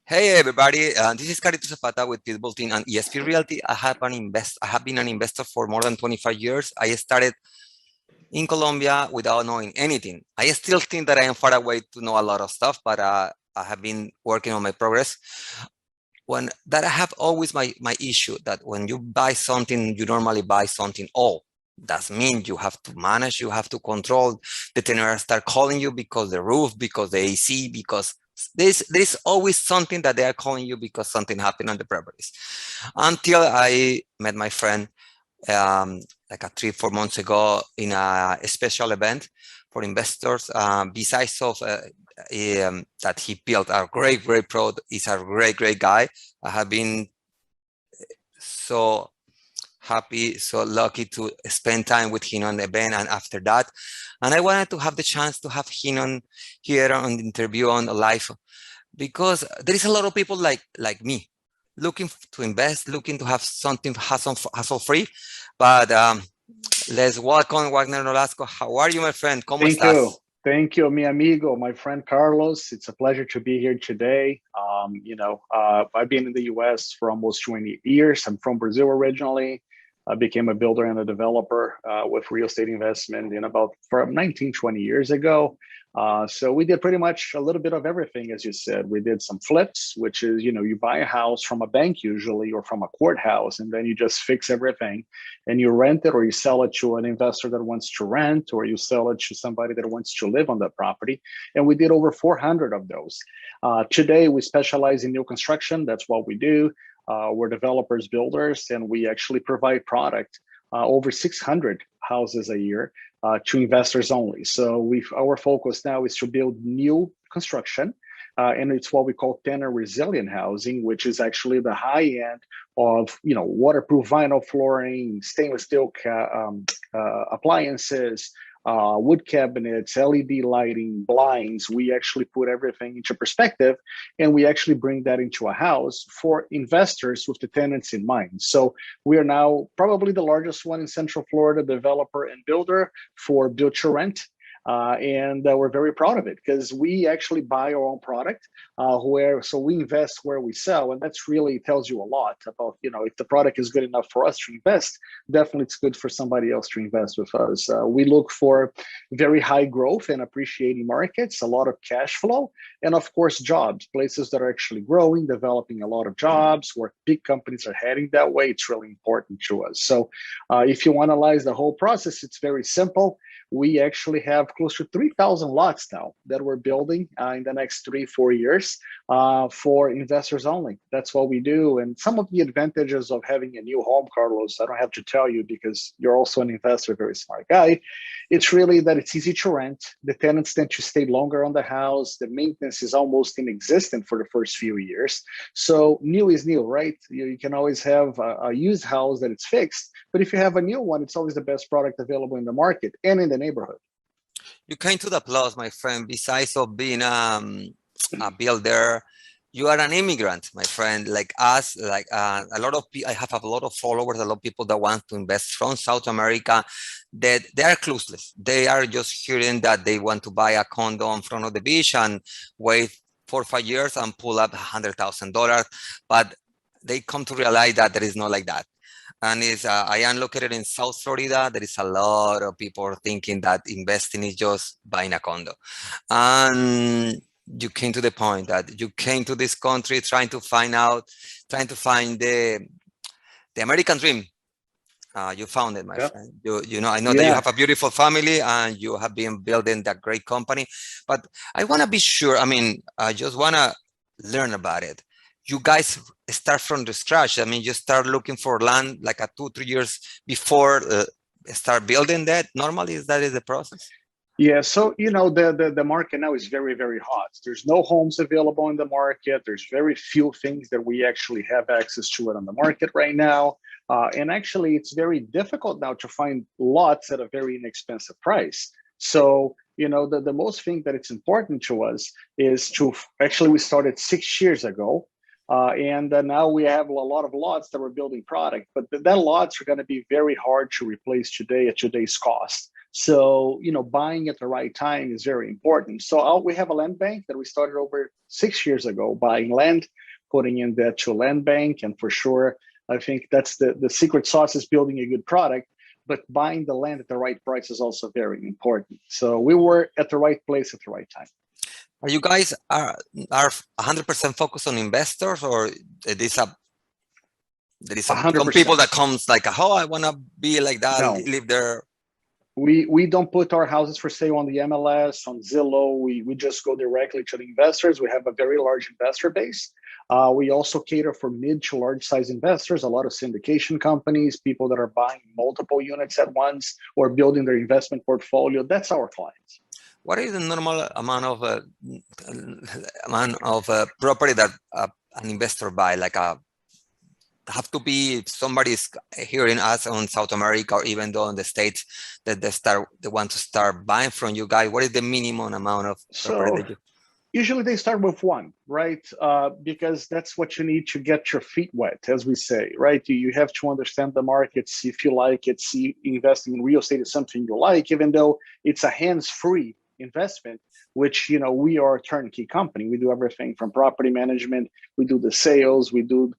Hey everybody, this is Carlitos Zapata with Pitbull and Exp Realty. I have been an investor for more than 25 years. I started in Colombia without knowing anything. I still think that I am far away to know a lot of stuff, but I have been working on my progress. When that I have always my issue that when you buy something, you normally buy something all. That means you have to manage, you have to control. The tenants start calling you because the roof, because the AC, because there's always something that they are calling you because something happened on the properties. Until I met my friend like 3-4 months ago in a special event for investors. Besides of that he built a great product, he's a great guy. I have been so happy, so lucky to spend time with him on the event and after that. And I wanted to have the chance to have him on here on the interview on live because there is a lot of people like me looking to invest, looking to have something hassle free. But let's welcome Wagner Nolasco. How are you, my friend? ¿Cómo Thank you. estás? Thank you, mi amigo, my friend Carlos. It's a pleasure to be here today. I've been in the US for almost 20 years. I'm from Brazil originally. I became a builder and a developer with real estate investment in about 19, 20 years ago. So we did pretty much a little bit of everything, as you said. We did some flips, which is, you buy a house from a bank usually or from a courthouse, and then you just fix everything and you rent it or you sell it to an investor that wants to rent or you sell it to somebody that wants to live on that property. And we did over 400 of those. Today, we specialize in new construction. That's what we do. We're developers, builders, and we actually provide product over 600 houses a year to investors only. So our focus now is to build new construction, and it's what we call tenant resilient housing, which is actually the high end of waterproof vinyl flooring, stainless steel appliances, wood cabinets, LED lighting, blinds. We actually put everything into perspective, and we actually bring that into a house for investors with the tenants in mind. So we are now probably the largest one in Central Florida, developer and builder for build to rent. And we're very proud of it because we actually buy our own product so we invest where we sell, and that's really tells you a lot about if the product is good enough for us to invest, definitely it's good for somebody else to invest with us. We look for very high growth and appreciating markets, a lot of cash flow, and of course jobs, places that are actually growing, developing a lot of jobs where big companies are heading that way. It's really important to us. So if you analyze the whole process, it's very simple. We actually have close to 3,000 lots now that we're building in the next 3-4 years for investors only. That's what we do. And some of the advantages of having a new home, Carlos, I don't have to tell you because you're also an investor, very smart guy. It's really that it's easy to rent. The tenants tend to stay longer on the house. The maintenance is almost inexistent for the first few years. So new is new, right? You can always have a used house that it's fixed, but if you have a new one, it's always the best product available in the market and in the neighborhood. You came to the plus, my friend. Besides of being a builder, you are an immigrant, my friend, like us. Like a lot of people, I have a lot of followers, a lot of people that want to invest from South America. That they are clueless. They are just hearing that they want to buy a condo in front of the beach and wait 4 or 5 years and pull up $100,000. But they come to realize that there is not like that. And I am located in South Florida. There is a lot of people thinking that investing is just buying a condo. And you came to the point that you came to this country trying to find the American dream. You found it, my friend. I know that you have a beautiful family and you have been building that great company. But I want to be sure. I mean, I just want to learn about it. You guys start from the scratch. I mean, you start looking for land like 2-3 years before start building that. Normally, that is the process. Yeah, so the market now is very, very hot. There's no homes available in the market. There's very few things that we actually have access to it on the market right now. And actually, it's very difficult now to find lots at a very inexpensive price. So, the most thing that it's important to us is we started 6 years ago. And now we have a lot of lots that we're building product, but that lots are going to be very hard to replace today at today's cost. So, buying at the right time is very important. So we have a land bank that we started over 6 years ago, buying land, putting in that to land bank. And for sure, I think that's the secret sauce is building a good product, but buying the land at the right price is also very important. So we were at the right place at the right time. Are you guys are 100% focused on investors, or there is some 100%. people that comes like, oh, I want to be like that, No. live there? We don't put our houses for sale on the MLS, on Zillow. We just go directly to the investors. We have a very large investor base. We also cater for mid to large size investors, a lot of syndication companies, people that are buying multiple units at once or building their investment portfolio. That's our clients. What is the normal amount of property that an investor buy? Like have to be somebody's hearing us on South America, or even though in the States that they want to start buying from you guys. What is the minimum amount of property that you? Usually they start with one, right? Because that's what you need to get your feet wet, as we say, right? You have to understand the markets. If you like it, see investing in real estate is something you like, even though it's a hands-free investment, which, we are a turnkey company. We do everything from property management. We do the sales. We do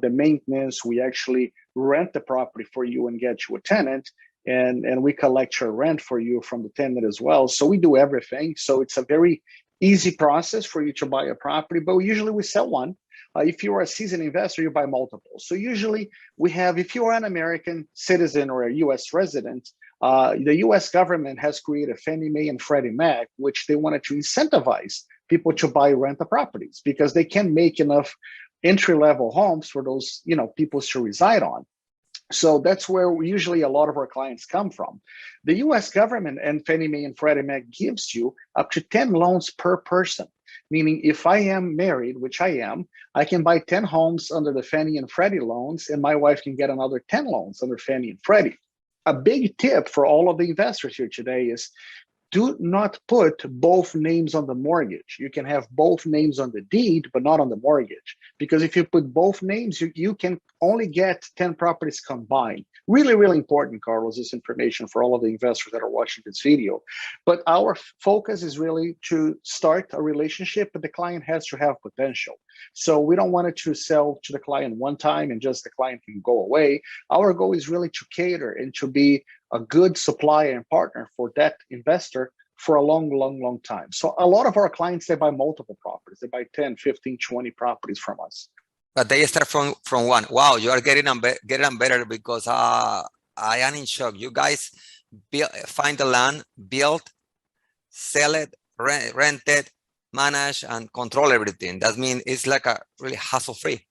the maintenance. We actually rent the property for you and get you a tenant. And we collect your rent for you from the tenant as well. So we do everything. So it's a very easy process for you to buy a property, but usually we sell one. If you are a seasoned investor, you buy multiple. So usually we have, if you are an American citizen or a US resident, the US government has created Fannie Mae and Freddie Mac, which they wanted to incentivize people to buy rental properties because they can't make enough entry-level homes for those, people to reside on. So that's where usually a lot of our clients come from. The US government and Fannie Mae and Freddie Mac gives you up to 10 loans per person, meaning if I am married, which I am, I can buy 10 homes under the Fannie and Freddie loans, and my wife can get another 10 loans under Fannie and Freddie. A big tip for all of the investors here today is do not put both names on the mortgage. You can have both names on the deed, but not on the mortgage. Because if you put both names, you can only get 10 properties combined. Really, really important, Carlos, this information for all of the investors that are watching this video. But our focus is really to start a relationship, but the client has to have potential. So we don't want it to sell to the client one time and just the client can go away. Our goal is really to cater and to be a good supplier and partner for that investor for a long, long, long time. So a lot of our clients, they buy multiple properties. They buy 10, 15, 20 properties from us. But they start from one. Wow, you are getting them better because I am in shock. You guys find the land, build, sell it, rent it, manage, and control everything. That means it's like a really hassle-free.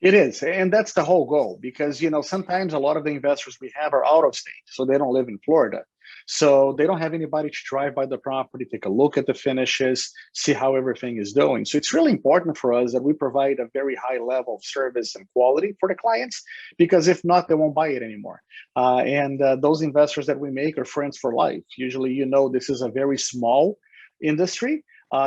It is, and that's the whole goal because, sometimes a lot of the investors we have are out of state, so they don't live in Florida. So they don't have anybody to drive by the property, take a look at the finishes, see how everything is doing. So it's really important for us that we provide a very high level of service and quality for the clients, because if not, they won't buy it anymore. And those investors that we make are friends for life. Usually, this is a very small industry.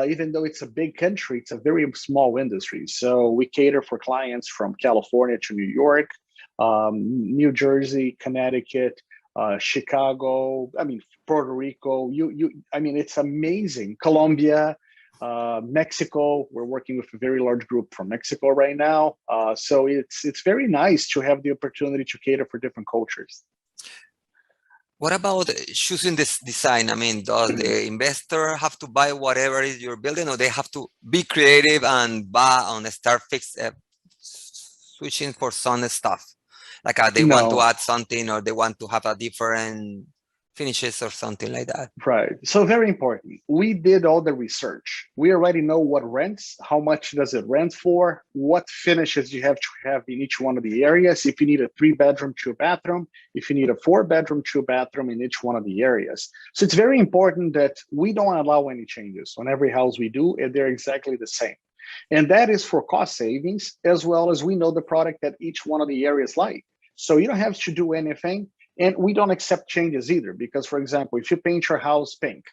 Even though it's a big country, it's a very small industry. So we cater for clients from California to New York, New Jersey, Connecticut, Chicago, Puerto Rico. It's amazing. Colombia, Mexico. We're working with a very large group from Mexico right now. So it's very nice to have the opportunity to cater for different cultures. What about choosing this design? Does the investor have to buy whatever is you're building, or they have to be creative and start switching for some stuff? Like they want to add something, or they want to have a different finishes or something like that. Right. So very important. We did all the research. We already know what rents, how much does it rent for, what finishes you have to have in each one of the areas. If you need a 3-bedroom, 2-bathroom, if you need a 4-bedroom, 2-bathroom in each one of the areas. So it's very important that we don't allow any changes on every house we do, and they're exactly the same. And that is for cost savings, as well as we know the product that each one of the areas like. So you don't have to do anything. And we don't accept changes either, because, for example, if you paint your house pink,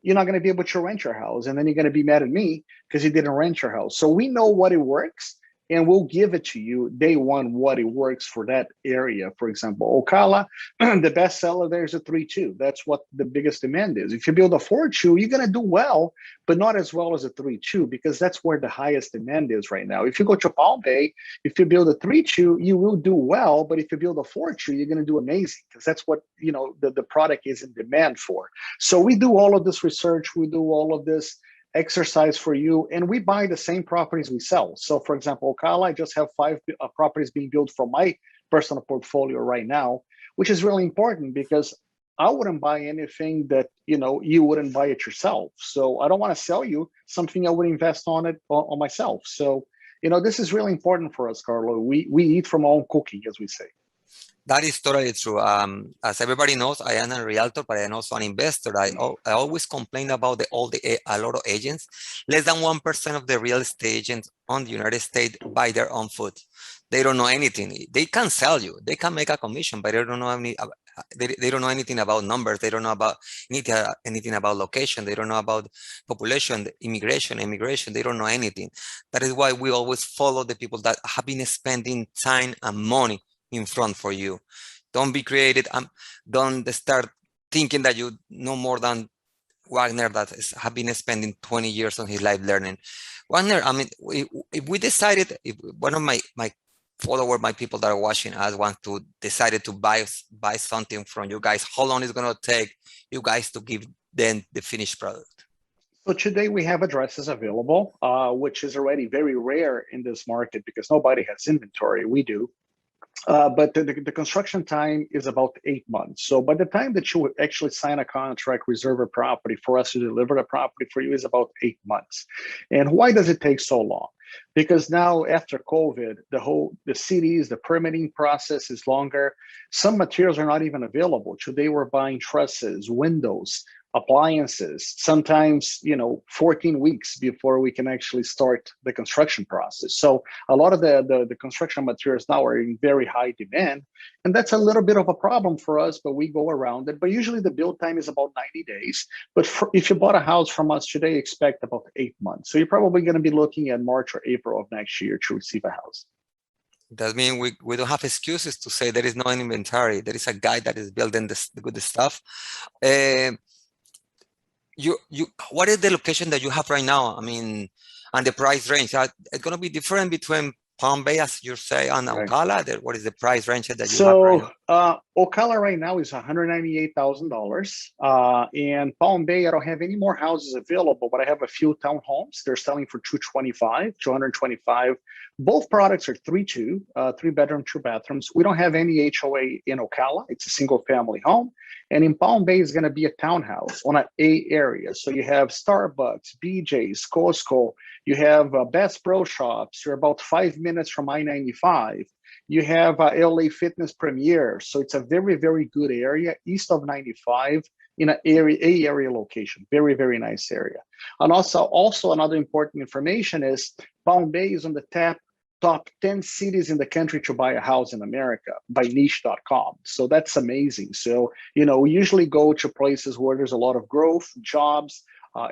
you're not going to be able to rent your house. And then you're going to be mad at me because you didn't rent your house. So we know what it works and we'll give it to you day one what it works for that area. For example, Ocala, the best seller there is a 3-2. That's what the biggest demand is. If you build a 4-2, you're going to do well, but not as well as a 3-2, because that's where the highest demand is right now. If you go to Palm Bay, if you build a 3-2, you will do well, but if you build a 4-2, you're going to do amazing, because that's what, you know, the product is in demand for. So we do all of this research, we do all of this exercise for you, and we buy the same properties we sell. So for example, Ocala, I just have 5 properties being built from my personal portfolio right now, which is really important, because I wouldn't buy anything that, you know, you wouldn't buy it yourself. So I don't want to sell you something I would invest on it on myself. So, you know, this is really important for us, Carlo. We eat from our own cooking, as we say. That is totally true. As everybody knows, I am a realtor, but I'm also an investor. I always complain about a lot of agents. Less than 1% of the real estate agents on the United States buy their own food. They don't know anything. They can sell you. They can make a commission, but they don't know they don't know anything about numbers. They don't know about anything about location. They don't know about population, immigration. They don't know anything. That is why we always follow the people that have been spending time and money in front for you. Don't be creative. Don't start thinking that you know more than Wagner that have been spending 20 years on his life learning. Wagner, I mean, if we decided, if one of my followers, my people that are watching us want to decided to buy something from you guys, how long is it going to take you guys to give them the finished product? So today we have addresses available, which is already very rare in this market because nobody has inventory. We do. But the construction time is about 8 months. So by the time that you would actually sign a contract, reserve a property for us to deliver the property for you is about 8 months. And why does it take so long? Because now after COVID, the cities, the permitting process is longer. Some materials are not even available. Today we're buying trusses, windows, appliances, sometimes, you know, 14 weeks before we can actually start the construction process. So a lot of the construction materials now are in very high demand, and that's a little bit of a problem for us, but we go around it. But usually the build time is about 90 days. But if you bought a house from us today, expect about 8 months. So you're probably going to be looking at March or April of next year to receive a house. That means we don't have excuses to say there is no inventory. There is a guy that is building the good stuff. What is the location that you have right now? I mean, and the price range, it's going to be different between Palm Bay, as you say, and Ocala. What is the price range that you have right now? Ocala right now is $198,000. And Palm Bay, I don't have any more houses available, but I have a few townhomes. They're selling for $225. Both products are 3-2, 3-bedroom, 2 bathrooms. We don't have any HOA in Ocala. It's a single family home. And in Palm Bay is going to be a townhouse on an A area. So you have Starbucks, BJ's, Costco. You have Bass Pro Shops. You're about 5 minutes from I-95. You have LA Fitness Premier. So it's a very, very good area east of 95 in an area location. Very, very nice area. And also another important information is Palm Bay is on the top 10 cities in the country to buy a house in America by niche.com. So that's amazing. So, you know, we usually go to places where there's a lot of growth, jobs.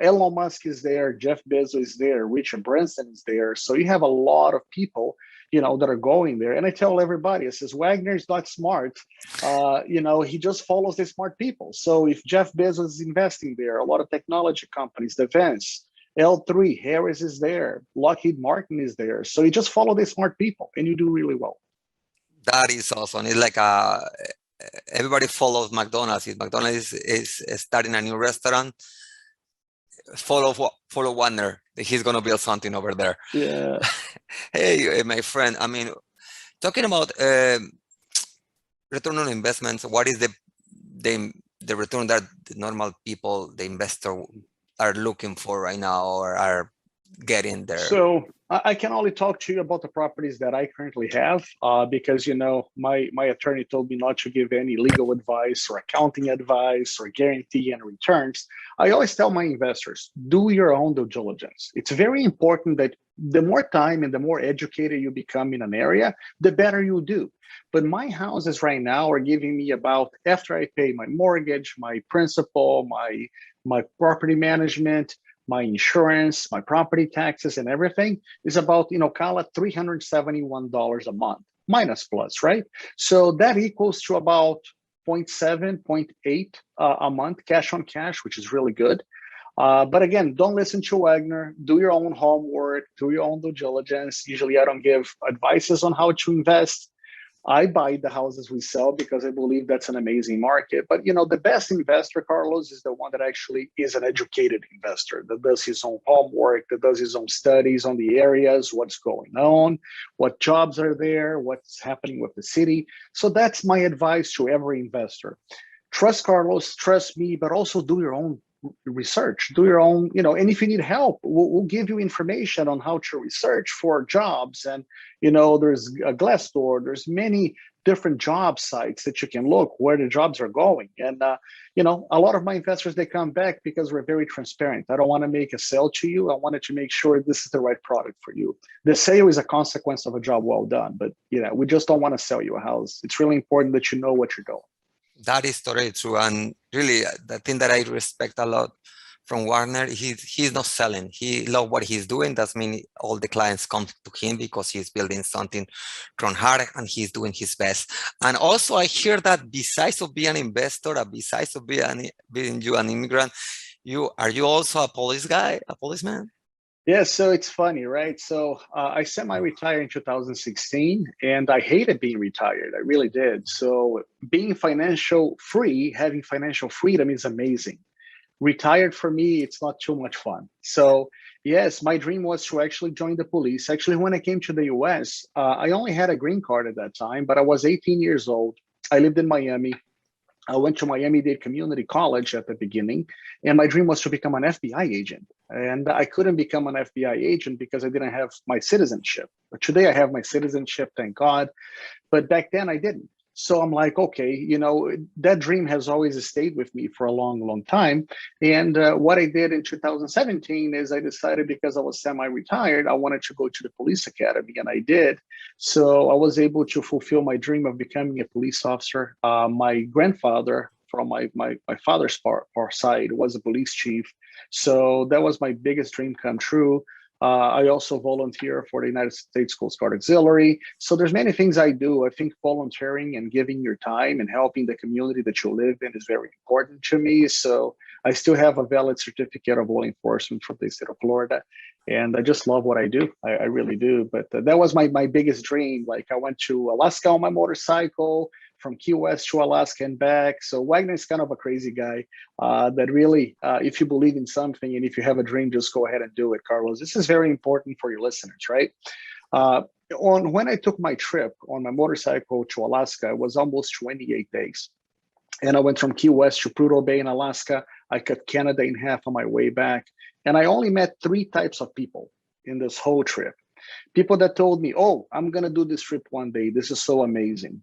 Elon Musk is there, Jeff Bezos is there, Richard Branson is there. So you have a lot of people, you know, that are going there. And I tell everybody, I says, Wagner is not smart. You know, he just follows the smart people. So if Jeff Bezos is investing there, a lot of technology companies, Defense, L3, Harris is there, Lockheed Martin is there. So you just follow the smart people and you do really well. That is awesome. It's like everybody follows McDonald's. If McDonald's is starting a new restaurant, follow Wagner. He's going to build something over there. Yeah. Hey, my friend, I mean, talking about return on investments, what is the return that the normal people, the investor, are looking for right now or are getting there? So I can only talk to you about the properties that I currently have because, you know, my attorney told me not to give any legal advice or accounting advice or guarantee any returns. I always tell my investors, do your own due diligence. It's very important that the more time and the more educated you become in an area, the better you do. But my houses right now are giving me about, after I pay my mortgage, my principal, my property management, my insurance, my property taxes, and everything is about, call it $371 a month, minus plus, right? So that equals to about 0.7, 0.8 a month cash on cash, which is really good. But again, don't listen to Wagner. Do your own homework, do your own due diligence. Usually I don't give advices on how to invest. I buy the houses we sell because I believe that's an amazing market. But the best investor, Carlos, is the one that actually is an educated investor, that does his own homework, that does his own studies on the areas, what's going on, what jobs are there, what's happening with the city. So that's my advice to every investor. Trust Carlos, trust me, but also do your own research, do your own, and if you need help, we'll give you information on how to research for jobs. And, there's a Glassdoor, there's many different job sites that you can look where the jobs are going. And, a lot of my investors, they come back because we're very transparent. I don't want to make a sale to you. I wanted to make sure this is the right product for you. The sale is a consequence of a job well done, but, we just don't want to sell you a house. It's really important that you know what you're doing. That is totally true. And really, the thing that I respect a lot from Wagner, he's not selling. He loves what he's doing. That means all the clients come to him because he's building something from heart and he's doing his best. And also, I hear that besides of being an investor, besides of being an immigrant, are you also a policeman? Yeah, so it's funny, right? So I semi-retired in 2016, and I hated being retired. I really did. So being financial free, having financial freedom is amazing. Retired for me, it's not too much fun. So yes, my dream was to actually join the police. Actually, when I came to the US, I only had a green card at that time, but I was 18 years old. I lived in Miami. I went to Miami-Dade Community College at the beginning, and my dream was to become an FBI agent. And I couldn't become an FBI agent because I didn't have my citizenship. But today I have my citizenship, thank God. But back then I didn't. So I'm like, okay, that dream has always stayed with me for a long, long time. And what I did in 2017 is I decided, because I was semi-retired, I wanted to go to the police academy, and I did. So I was able to fulfill my dream of becoming a police officer. My grandfather from my father's side was a police chief. So that was my biggest dream come true. I also volunteer for the United States Coast Guard Auxiliary. So there's many things I do. I think volunteering and giving your time and helping the community that you live in is very important to me. So I still have a valid certificate of law enforcement from the state of Florida. And I just love what I do. I really do. But that was my biggest dream. Like, I went to Alaska on my motorcycle, from Key West to Alaska and back. So Wagner is kind of a crazy guy that really, if you believe in something and if you have a dream, just go ahead and do it, Carlos. This is very important for your listeners, right? When I took my trip on my motorcycle to Alaska, it was almost 28 days. And I went from Key West to Prudhoe Bay in Alaska. I cut Canada in half on my way back. And I only met 3 types of people in this whole trip. People that told me, oh, I'm going to do this trip one day. This is so amazing.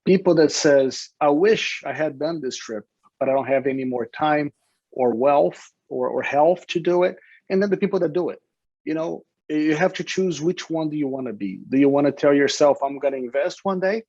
People that says, I wish I had done this trip, but I don't have any more time or wealth or health to do it. And then the people that do it, you have to choose, which one do you want to be? Do you want to tell yourself, I'm going to invest one day?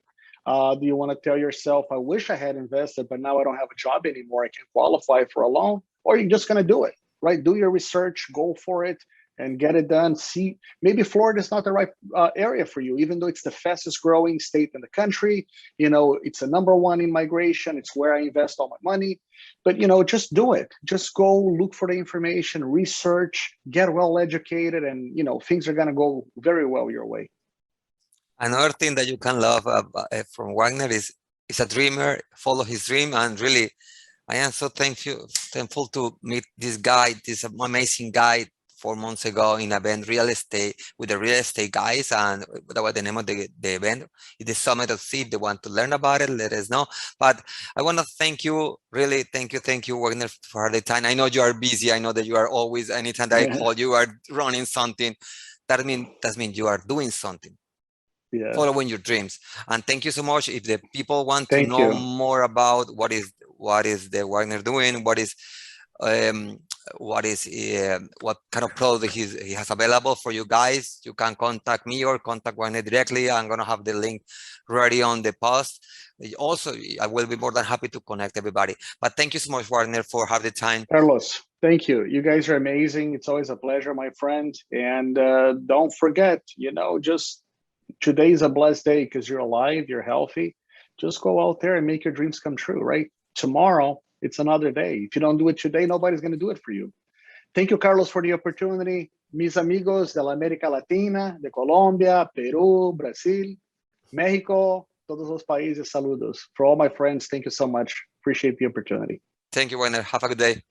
Do you want to tell yourself, I wish I had invested, but now I don't have a job anymore, I can't qualify for a loan? Or you're just going to do it, right? Do your research, go for it, and get it done. See, maybe Florida is not the right area for you, even though it's the fastest growing state in the country. It's a #1 in migration. It's where I invest all my money. But, just do it. Just go look for the information, research, get well educated, and, things are going to go very well your way. Another thing that you can love from Wagner is a dreamer, follow his dream. And really, I am so thankful to meet this guy, this amazing guy, 4 months ago in event real estate with the real estate guys. And that was the name of the event. It's the Summit of See. If they want to learn about it, let us know. But I want to thank you, really thank you, Wagner, for the time. I know you are busy. I know that you are always, anytime that I call you are running something. That means you are doing something. Yeah. Following your dreams. And thank you so much. If the people want to know more about what is the Wagner doing, what kind of product he has available for you guys, you can contact me or contact Wagner directly. I'm going to have the link ready on the post. Also, I will be more than happy to connect everybody. But thank you so much, Wagner, for having the time. Carlos, Thank you. You guys are amazing. It's always a pleasure, my friend. And don't forget, just today is a blessed day because you're alive, you're healthy. Just go out there and make your dreams come true, right? Tomorrow, it's another day. If you don't do it today, nobody's going to do it for you. Thank you, Carlos, for the opportunity. Mis amigos de la América Latina, de Colombia, Perú, Brasil, México, todos los países, saludos. For all my friends, thank you so much. Appreciate the opportunity. Thank you, Werner. Have a good day.